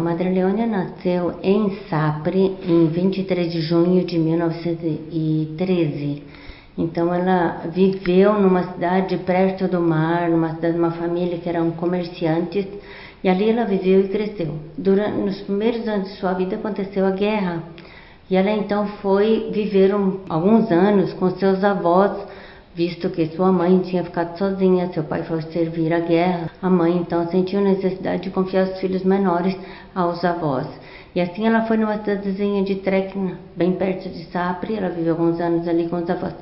Madre Leônia nasceu em Sapri em 23 de junho de 1913. Então ela viveu numa cidade perto do mar, numa cidade de uma família que eram comerciantes, e ali ela viveu e cresceu. Nos primeiros anos de sua vida aconteceu a guerra, e ela então foi viver alguns anos com seus avós, visto que sua mãe tinha ficado sozinha, seu pai foi servir a guerra. A mãe então sentiu necessidade de confiar os filhos menores aos avós. E assim ela foi numa cidadezinha de Trekna, bem perto de Sapri. Ela viveu alguns anos ali com os avós.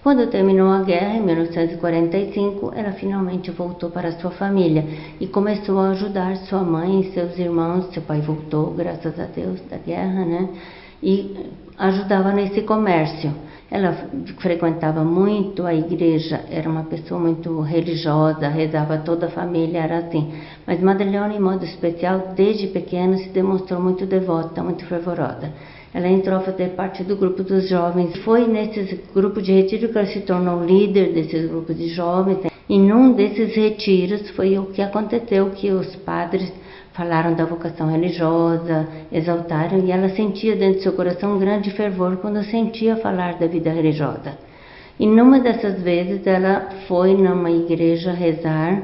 Quando terminou a guerra, em 1945, ela finalmente voltou para sua família e começou a ajudar sua mãe e seus irmãos. Seu pai voltou, graças a Deus, da guerra, né? E ajudava nesse comércio. Ela frequentava muito a igreja, era uma pessoa muito religiosa, rezava, toda a família era assim. Mas Madre Leônia, em modo especial, desde pequena, se demonstrou muito devota, muito fervorosa. Ela entrou a fazer parte do grupo dos jovens. Foi nesse grupo de retiro que ela se tornou líder desses grupos de jovens. E num desses retiros foi o que aconteceu, que os padres falaram da vocação religiosa, exaltaram, e ela sentia dentro do seu coração um grande fervor quando sentia falar da vida religiosa. E numa dessas vezes ela foi numa igreja rezar,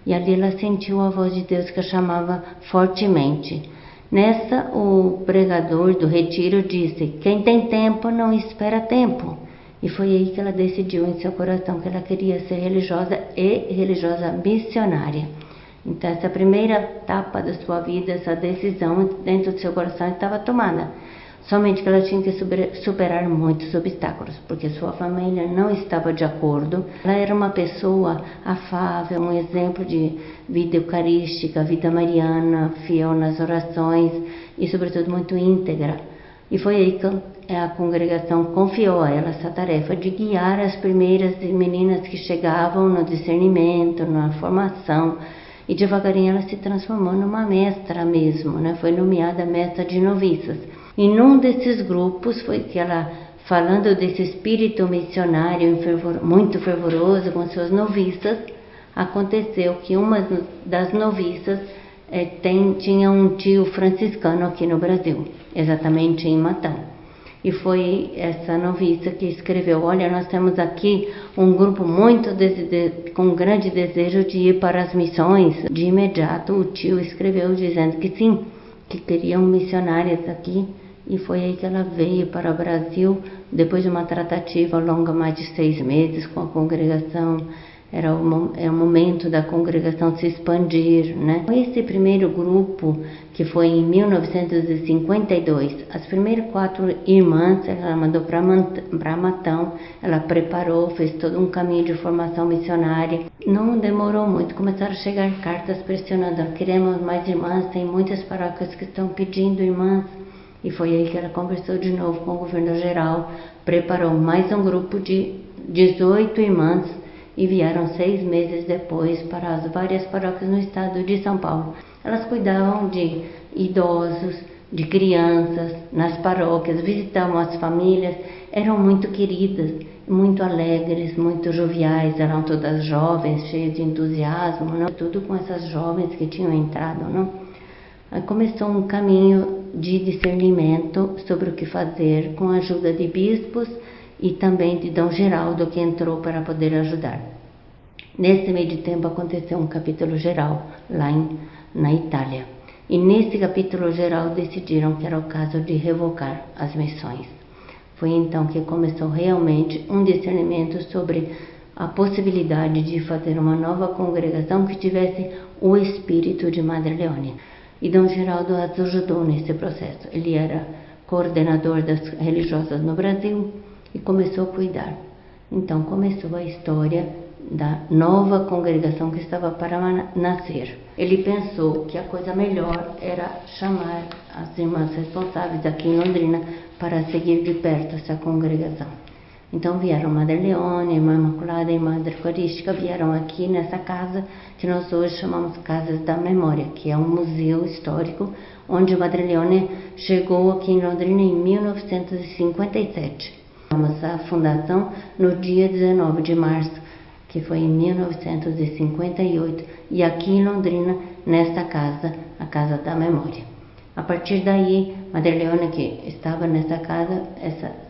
e ali ela sentiu a voz de Deus que a chamava fortemente. Nessa, o pregador do retiro disse: quem tem tempo não espera tempo. E foi aí que ela decidiu em seu coração que ela queria ser religiosa e religiosa missionária. Então essa primeira etapa da sua vida, essa decisão dentro do seu coração estava tomada. Somente que ela tinha que superar muitos obstáculos, porque sua família não estava de acordo. Ela era uma pessoa afável, um exemplo de vida eucarística, vida mariana, fiel nas orações e sobretudo muito íntegra. E foi aí que a congregação confiou a ela essa tarefa de guiar as primeiras meninas que chegavam no discernimento, na formação. E devagarinho ela se transformou numa mestra mesmo, né? Foi nomeada mestra de noviças. E num desses grupos foi que ela, falando desse espírito missionário muito fervoroso com suas noviças, aconteceu que uma das noviças tinha um tio franciscano aqui no Brasil, exatamente em Matão. E foi essa noviça que escreveu: olha, nós temos aqui um grupo muito com grande desejo de ir para as missões. De imediato o tio escreveu dizendo que sim, que queriam missionárias aqui. E foi aí que ela veio para o Brasil, depois de uma tratativa longa, mais de 6 meses, com a congregação. Era o momento da congregação se expandir, né? Esse primeiro grupo, que foi em 1952, as primeiras 4 irmãs ela mandou para Matão. Ela preparou, fez todo um caminho de formação missionária. Não demorou muito, começaram a chegar cartas pressionando: queremos mais irmãs, tem muitas paróquias que estão pedindo irmãs. E foi aí que ela conversou de novo com o governo geral, preparou mais um grupo de 18 irmãs, e vieram 6 meses depois para as várias paróquias no estado de São Paulo. Elas cuidavam de idosos, de crianças nas paróquias, visitavam as famílias, eram muito queridas, muito alegres, muito joviais, eram todas jovens, cheias de entusiasmo, não? Tudo com essas jovens que tinham entrado, não? Aí começou um caminho de discernimento sobre o que fazer, com a ajuda de bispos e também de Dom Geraldo, que entrou para poder ajudar. Nesse meio de tempo aconteceu um capítulo geral lá na Itália. E nesse capítulo geral decidiram que era o caso de revocar as missões. Foi então que começou realmente um discernimento sobre a possibilidade de fazer uma nova congregação que tivesse o espírito de Madre Leônia. E Dom Geraldo as ajudou nesse processo. Ele era coordenador das religiosas no Brasil e começou a cuidar. Então começou a história da nova congregação que estava para nascer. Ele pensou que a coisa melhor era chamar as irmãs responsáveis aqui em Londrina para seguir de perto essa congregação. Então vieram Madre Leônia, Irmã Imaculada e Irmã Eucarística, vieram aqui nessa casa que nós hoje chamamos Casas da Memória, que é um museu histórico onde Madre Leônia chegou aqui em Londrina em 1957. A fundação no dia 19 de março, que foi em 1958, e aqui em Londrina, nesta casa, a Casa da Memória. A partir daí, Madre Leônia, que estava nessa casa,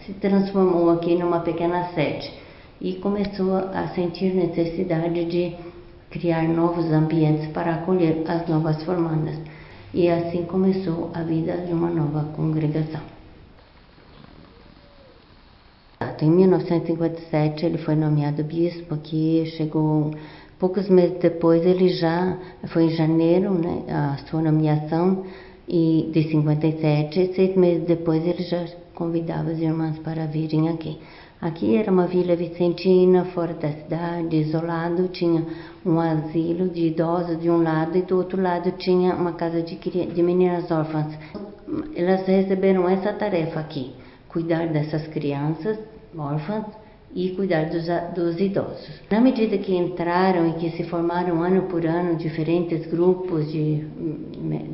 se transformou aqui numa pequena sede e começou a sentir necessidade de criar novos ambientes para acolher as novas formandas. E assim começou a vida de uma nova congregação. Em 1957 ele foi nomeado bispo, que chegou poucos meses depois, ele já foi em janeiro, né, a sua nomeação, e de 57, 6 meses depois ele já convidava as irmãs para virem aqui. Aqui era uma vila vicentina, fora da cidade, isolado, tinha um asilo de idosos de um lado e do outro lado tinha uma casa de meninas órfãs. Elas receberam essa tarefa aqui, cuidar dessas crianças órfãs e cuidar dos idosos. Na medida que entraram e que se formaram ano por ano diferentes grupos de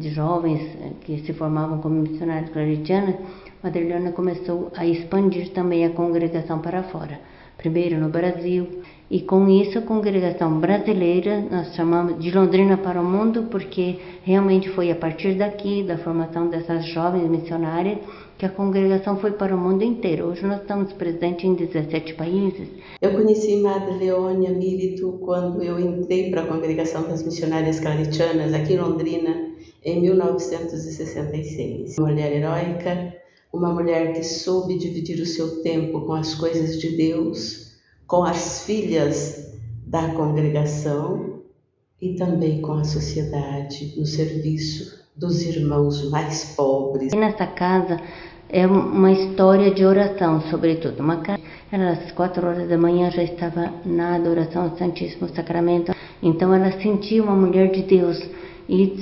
jovens que se formavam como missionários claretianos, Madre Leônia começou a expandir também a congregação para fora. Primeiro no Brasil, e com isso a congregação brasileira nós chamamos de Londrina para o Mundo, porque realmente foi a partir daqui, da formação dessas jovens missionárias, que a congregação foi para o mundo inteiro. Hoje nós estamos presentes em 17 países. Eu conheci Madre Leônia Milito quando eu entrei para a Congregação das Missionárias Claretianas aqui em Londrina em 1966. Uma mulher heróica, uma mulher que soube dividir o seu tempo com as coisas de Deus, com as filhas da congregação e também com a sociedade, no serviço dos irmãos mais pobres. E nessa casa é uma história de oração, sobretudo. Uma casa, ela às 4 horas da manhã já estava na adoração ao Santíssimo Sacramento. Então ela sentia uma mulher de Deus. E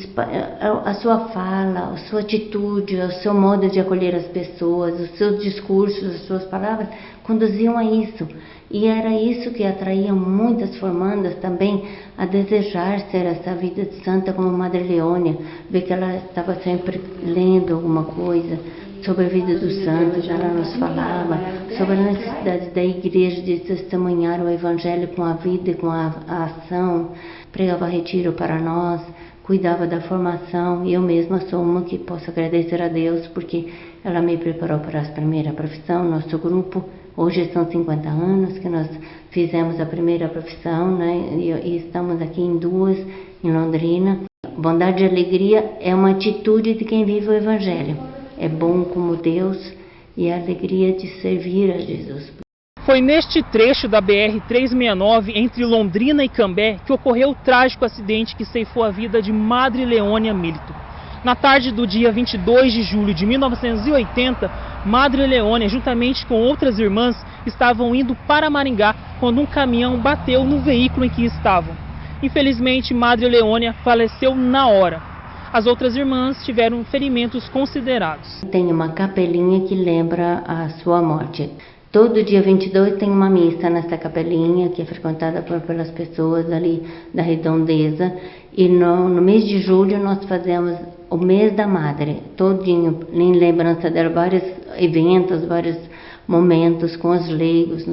a sua fala, a sua atitude, o seu modo de acolher as pessoas, os seus discursos, as suas palavras, conduziam a isso. E era isso que atraía muitas formandas também a desejar ser essa vida de santa como Madre Leônia, ver que ela estava sempre lendo alguma coisa sobre a vida dos santos. Ela nos falava sobre a necessidade da igreja de testemunhar o Evangelho com a vida e com a ação, pregava retiro para nós, cuidava da formação, e eu mesma sou uma que posso agradecer a Deus, porque ela me preparou para a primeira profissão. Nosso grupo, hoje são 50 anos que nós fizemos a primeira profissão, né? E estamos aqui em 2, em Londrina. Bondade e alegria é uma atitude de quem vive o Evangelho. É bom como Deus e a alegria de servir a Jesus. Foi neste trecho da BR-369, entre Londrina e Cambé, que ocorreu o trágico acidente que ceifou a vida de Madre Leônia Milito. Na tarde do dia 22 de julho de 1980, Madre Leônia, juntamente com outras irmãs, estavam indo para Maringá quando um caminhão bateu no veículo em que estavam. Infelizmente, Madre Leônia faleceu na hora. As outras irmãs tiveram ferimentos considerados. Tem uma capelinha que lembra a sua morte. Todo dia 22 tem uma missa nessa capelinha, que é frequentada pelas pessoas ali da redondeza. E no mês de julho nós fazemos o mês da Madre, todinho, em lembrança dela, vários eventos, vários momentos com os leigos.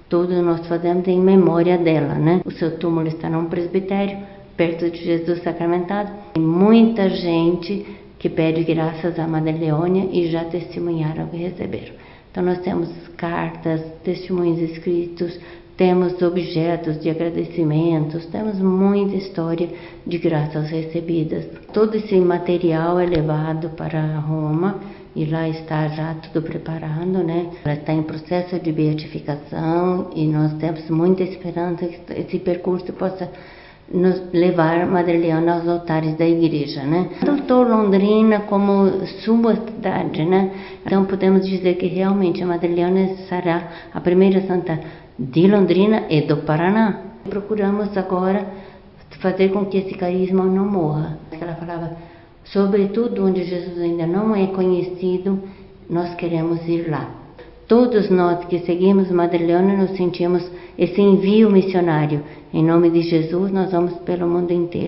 Tudo nós fazemos em memória dela, né? O seu túmulo está num presbitério, perto de Jesus sacramentado. Tem muita gente que pede graças à Madre Leônia e já testemunharam que receberam. Então nós temos cartas, testemunhos escritos, temos objetos de agradecimentos, temos muita história de graças recebidas. Todo esse material é levado para Roma e lá está já tudo preparado, né? Ela está em processo de beatificação e nós temos muita esperança que esse percurso possa nos levar Madre Leônia aos altares da igreja, né? Adotou Londrina como sua cidade, né? Então podemos dizer que realmente a Madre Leônia será a primeira santa de Londrina e do Paraná. Procuramos agora fazer com que esse carisma não morra. Ela falava, sobretudo onde Jesus ainda não é conhecido, nós queremos ir lá. Todos nós que seguimos Madre Leônia nos sentimos esse envio missionário. Em nome de Jesus, nós vamos pelo mundo inteiro.